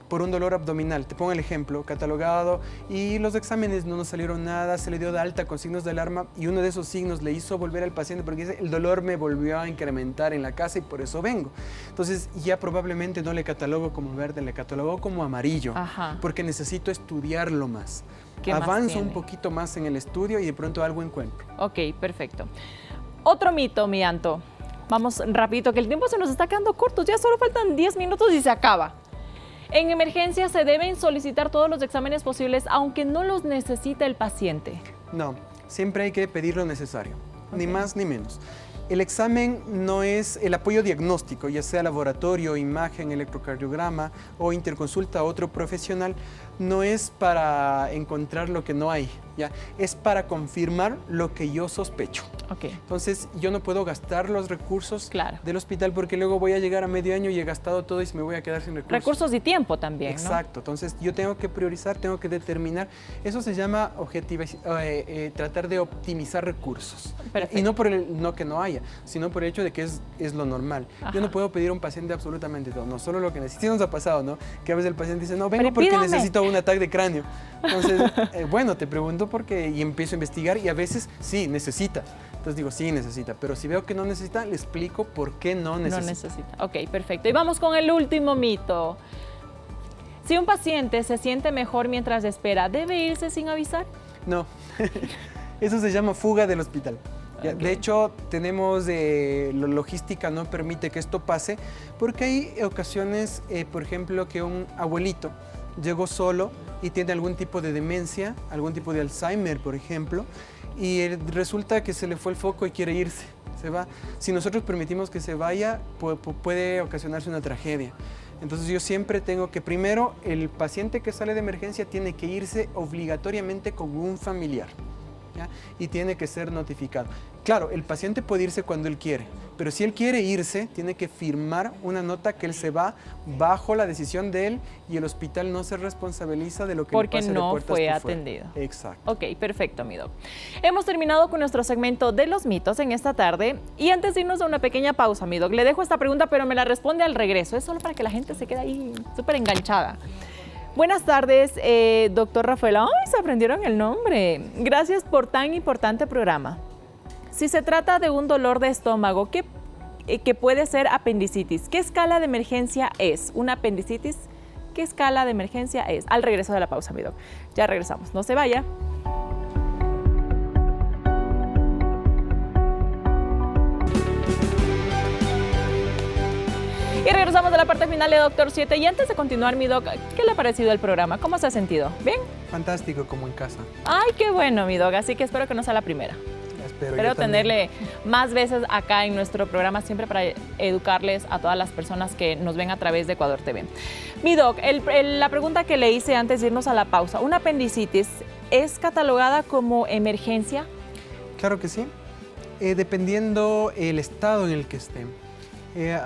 por un dolor abdominal, te pongo el ejemplo, catalogado, y los exámenes no nos salieron nada, se le dio de alta con signos de alarma, y uno de esos signos le hizo volver al paciente porque dice, el dolor me volvió a incrementar en la casa y por eso vengo. Entonces ya probablemente no le catalogo como verde, le catalogo como amarillo, porque necesito estudiarlo más. Avanzo un poquito más en el estudio y de pronto algo encuentro. Ok, perfecto. Otro mito, Mianto. Vamos rapidito, que el tiempo se nos está quedando corto, ya solo faltan 10 minutos y se acaba. En emergencia se deben solicitar todos los exámenes posibles, aunque no los necesite el paciente. No, siempre hay que pedir lo necesario, ni más ni menos. El examen no es el apoyo diagnóstico, ya sea laboratorio, imagen, electrocardiograma o interconsulta a otro profesional, no es para encontrar lo que no hay, ¿ya? Es para confirmar lo que yo sospecho. Entonces, yo no puedo gastar los recursos del hospital porque luego voy a llegar a medio año y he gastado todo y me voy a quedar sin recursos. Recursos y tiempo también, ¿no? Exacto. Entonces, yo tengo que priorizar, tengo que determinar. Eso se llama tratar de optimizar recursos. Y no por el no que no haya, sino por el hecho de que es lo normal. Yo no puedo pedir a un paciente absolutamente todo, no solo lo que necesita. Sí nos ha pasado, ¿no? Que a veces el paciente dice, no, vengo porque necesito un ataque de cráneo. Entonces, bueno, te pregunto por qué y empiezo a investigar y a veces sí, necesita. Entonces digo, sí necesita, pero si veo que no necesita, le explico por qué no necesita. No necesita. Ok, perfecto. Y vamos con el último mito. Si un paciente se siente mejor mientras espera, ¿debe irse sin avisar? No, eso se llama fuga del hospital. De hecho, tenemos la logística no permite que esto pase porque hay ocasiones, por ejemplo, que un abuelito llegó solo y tiene algún tipo de demencia, algún tipo de Alzheimer, por ejemplo, y resulta que se le fue el foco y quiere irse, se va. Si nosotros permitimos que se vaya, puede ocasionarse una tragedia. Entonces yo siempre tengo que, primero, el paciente que sale de emergencia tiene que irse obligatoriamente con un familiar, ¿ya? Y tiene que ser notificado. Claro, el paciente puede irse cuando él quiere, pero si él quiere irse, tiene que firmar una nota que él se va bajo la decisión de él y el hospital no se responsabiliza de lo que le pase de puertas por fuera. Porque no fue atendido. Exacto. Ok, perfecto, mi doc. Hemos terminado con nuestro segmento de los mitos en esta tarde y antes de irnos a una pequeña pausa, mi doc, le dejo esta pregunta, pero me la responde al regreso. Es solo para que la gente se quede ahí súper enganchada. Buenas tardes, doctor Rafael. ¡Ay, se aprendieron el nombre! Gracias por tan importante programa. Si se trata de un dolor de estómago que puede ser apendicitis, ¿qué escala de emergencia es? ¿Una apendicitis? ¿Qué escala de emergencia es? Al regreso de la pausa, mi doc. Ya regresamos. No se vaya. Regresamos a la parte final de Doctor 7 y antes de continuar, mi doc, ¿qué le ha parecido el programa? ¿Cómo se ha sentido? ¿Bien? Fantástico, como en casa. Ay, qué bueno, mi doc, así que espero que no sea la primera. Espero tenerle más veces acá en nuestro programa, siempre para educarles a todas las personas que nos ven a través de Ecuador TV. Mi doc, la pregunta que le hice antes de irnos a la pausa, ¿una apendicitis es catalogada como emergencia? Claro que sí, dependiendo el estado en el que esté.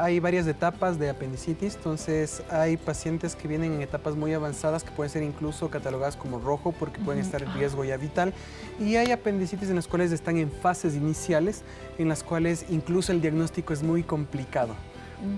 Hay varias etapas de apendicitis, entonces hay pacientes que vienen en etapas muy avanzadas que pueden ser incluso catalogadas como rojo porque pueden estar en riesgo ya vital, y hay apendicitis en las cuales están en fases iniciales, en las cuales incluso el diagnóstico es muy complicado.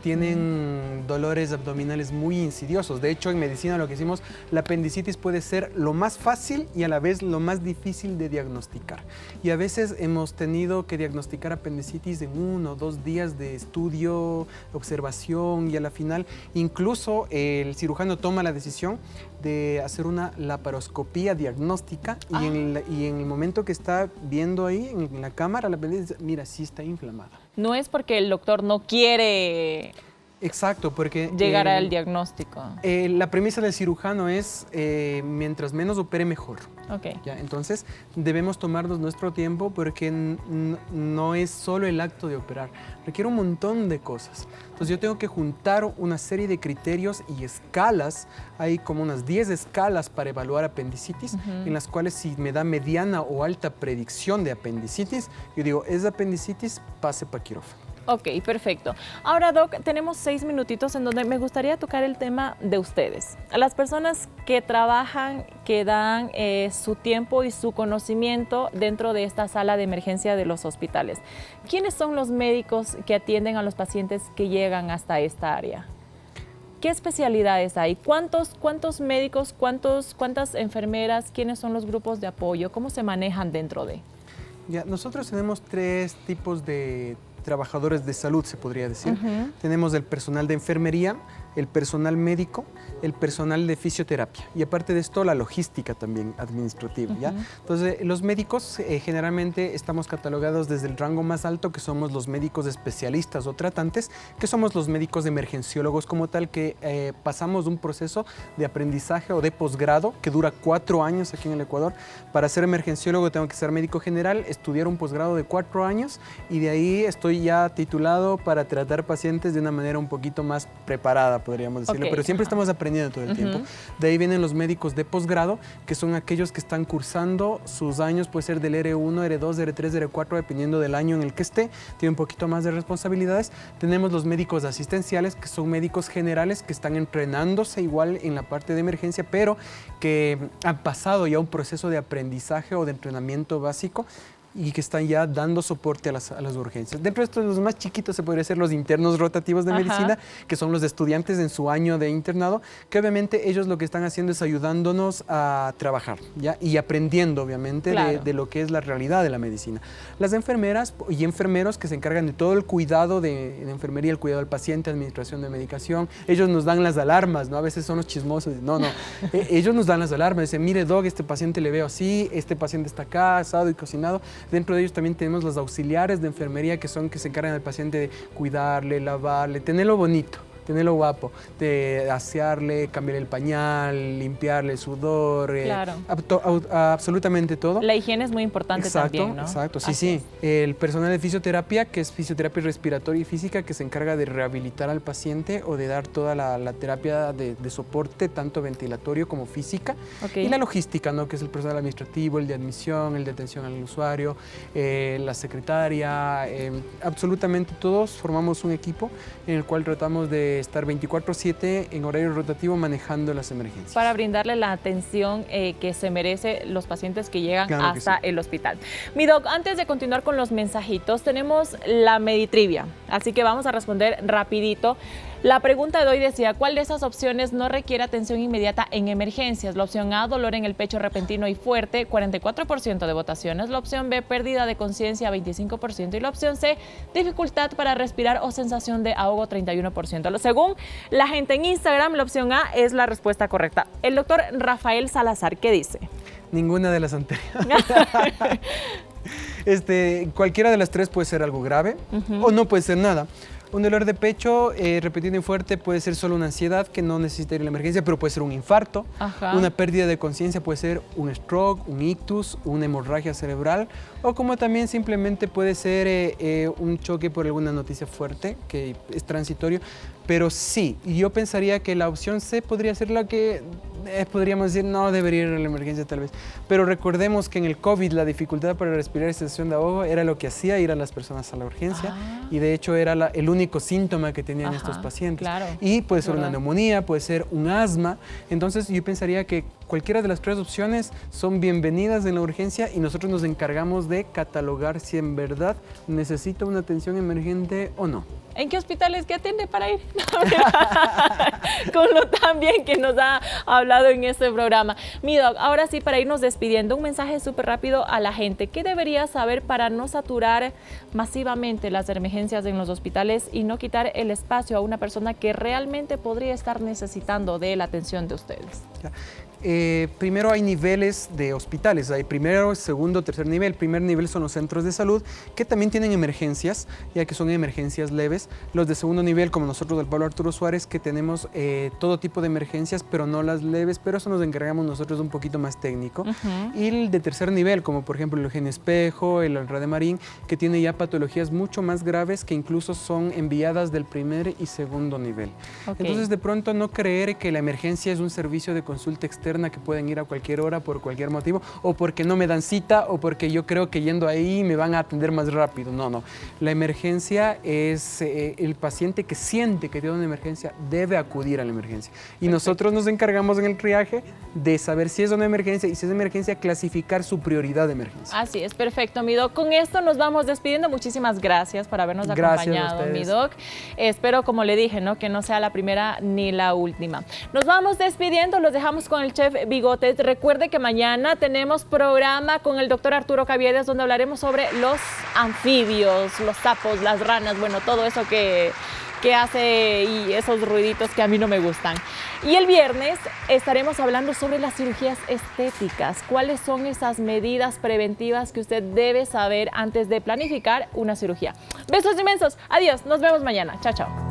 Tienen dolores abdominales muy insidiosos. De hecho, en medicina lo que decimos, la apendicitis puede ser lo más fácil y a la vez lo más difícil de diagnosticar. Y a veces hemos tenido que diagnosticar apendicitis en 1 o 2 días de estudio, observación, y a la final incluso el cirujano toma la decisión de hacer una laparoscopía diagnóstica y en el momento que está viendo ahí en la cámara la apendicitis, mira, sí está inflamada. No es porque el doctor no quiere... Exacto, porque... llegar al diagnóstico. La premisa del cirujano es, mientras menos opere, mejor. Okay. ¿Ya? Entonces, debemos tomarnos nuestro tiempo porque no es solo el acto de operar, requiere un montón de cosas. Entonces, yo tengo que juntar una serie de criterios y escalas. Hay como unas 10 escalas para evaluar apendicitis, en las cuales si me da mediana o alta predicción de apendicitis, yo digo, es apendicitis, pase para quirófano. Ok, perfecto. Ahora, Doc, tenemos 6 minutitos en donde me gustaría tocar el tema de ustedes. A las personas que trabajan, que dan su tiempo y su conocimiento dentro de esta sala de emergencia de los hospitales. ¿Quiénes son los médicos que atienden a los pacientes que llegan hasta esta área? ¿Qué especialidades hay? ¿Cuántos médicos, cuántas enfermeras? ¿Quiénes son los grupos de apoyo? ¿Cómo se manejan dentro de? Ya, nosotros tenemos 3 tipos de trabajadores de salud, se podría decir. Tenemos el personal de enfermería, el personal médico, el personal de fisioterapia y aparte de esto la logística también administrativa, ¿ya? Entonces los médicos generalmente estamos catalogados desde el rango más alto, que somos los médicos especialistas o tratantes, que somos los médicos de emergenciólogos como tal, que pasamos un proceso de aprendizaje o de posgrado que dura 4 años aquí en el Ecuador. Para ser emergenciólogo tengo que ser médico general, estudiar un posgrado de 4 años y de ahí estoy ya titulado para tratar pacientes de una manera un poquito más preparada, podríamos decirlo, pero siempre estamos aprendiendo todo el tiempo. De ahí vienen los médicos de posgrado, que son aquellos que están cursando sus años, puede ser del R1, R2, R3, R4, dependiendo del año en el que esté, tiene un poquito más de responsabilidades. Tenemos los médicos asistenciales, que son médicos generales que están entrenándose igual en la parte de emergencia, pero que han pasado ya un proceso de aprendizaje o de entrenamiento básico y que están ya dando soporte a las urgencias. Dentro de estos, los más chiquitos se podría ser los internos rotativos de medicina, que son los estudiantes en su año de internado, que obviamente ellos lo que están haciendo es ayudándonos a trabajar, ¿ya? Y aprendiendo obviamente de lo que es la realidad de la medicina. Las enfermeras y enfermeros que se encargan de todo el cuidado de enfermería, el cuidado del paciente, administración de medicación, ellos nos dan las alarmas, ¿no? A veces son los chismosos, no, ellos nos dan las alarmas, dicen, mire Doc, este paciente le veo así, este paciente está acá, asado y cocinado. Dentro de ellos también tenemos los auxiliares de enfermería que se encargan del paciente de cuidarle, lavarle, tenerlo bonito, tenerlo guapo, de asearle, cambiarle el pañal, limpiarle el sudor, absolutamente todo. La higiene es muy importante también, ¿no? Exacto, sí. El personal de fisioterapia, que es fisioterapia respiratoria y física, que se encarga de rehabilitar al paciente o de dar toda la terapia de soporte, tanto ventilatorio como física. Y la logística, ¿no? Que es el personal administrativo, el de admisión, el de atención al usuario, la secretaria, absolutamente todos formamos un equipo en el cual tratamos de estar 24/7 en horario rotativo manejando las emergencias. Para brindarle la atención que se merece los pacientes que llegan hasta el hospital. Mi doc, antes de continuar con los mensajitos, tenemos la Meditrivia, así que vamos a responder rapidito. La pregunta de hoy decía, ¿cuál de esas opciones no requiere atención inmediata en emergencias? La opción A, dolor en el pecho repentino y fuerte, 44% de votaciones. La opción B, pérdida de conciencia, 25%. Y la opción C, dificultad para respirar o sensación de ahogo, 31%. Según la gente en Instagram, la opción A es la respuesta correcta. El doctor Rafael Salazar, ¿qué dice? Ninguna de las anteriores. Cualquiera de las 3 puede ser algo grave o no puede ser nada. Un dolor de pecho repetido y fuerte puede ser solo una ansiedad que no necesita ir a la emergencia, pero puede ser un infarto, una pérdida de conciencia, puede ser un stroke, un ictus, una hemorragia cerebral, o como también simplemente puede ser un choque por alguna noticia fuerte que es transitorio. Pero sí, yo pensaría que la opción C podría ser la que podríamos decir no debería ir a la emergencia tal vez. Pero recordemos que en el COVID la dificultad para respirar y sensación de ahogo era lo que hacía ir a las personas a la urgencia y de hecho era el único síntoma que tenían estos pacientes. Claro. Y puede ser una neumonía, puede ser un asma. Entonces yo pensaría que cualquiera de las tres opciones son bienvenidas en la urgencia y nosotros nos encargamos de catalogar si en verdad necesita una atención emergente o no. ¿En qué hospitales que atiende para ir? Con lo tan bien que nos ha hablado en este programa. Mi doc, ahora sí, para irnos despidiendo, un mensaje súper rápido a la gente. ¿Qué debería saber para no saturar masivamente las emergencias en los hospitales y no quitar el espacio a una persona que realmente podría estar necesitando de la atención de ustedes? Primero hay niveles de hospitales, hay primero, segundo, tercer nivel. Primer nivel son los centros de salud que también tienen emergencias, ya que son emergencias leves. Los de segundo nivel, como nosotros del Pablo Arturo Suárez, que tenemos todo tipo de emergencias, pero no las leves, pero eso nos encargamos nosotros un poquito más técnico. Y el de tercer nivel, como por ejemplo el Eugenio Espejo, el Rademarín, que tiene ya patologías mucho más graves que incluso son enviadas del primer y segundo nivel. Entonces de pronto no creer que la emergencia es un servicio de consulta externa que pueden ir a cualquier hora por cualquier motivo, o porque no me dan cita, o porque yo creo que yendo ahí me van a atender más rápido. No, no. La emergencia es el paciente que siente que tiene una emergencia debe acudir a la emergencia. Y nosotros nos encargamos en el triaje de saber si es una emergencia y si es emergencia, clasificar su prioridad de emergencia. Así es, perfecto, mi doc. Con esto nos vamos despidiendo. Muchísimas gracias por habernos acompañado, mi doc. Espero, como le dije, ¿no?, que no sea la primera ni la última. Nos vamos despidiendo, los dejamos con el chef Bigotes. Recuerde que mañana tenemos programa con el doctor Arturo Caviedes, donde hablaremos sobre los anfibios, los sapos, las ranas, bueno, todo eso que hace y esos ruiditos que a mí no me gustan. Y el viernes estaremos hablando sobre las cirugías estéticas. ¿Cuáles son esas medidas preventivas que usted debe saber antes de planificar una cirugía? Besos inmensos. Adiós. Nos vemos mañana. Chao, chao.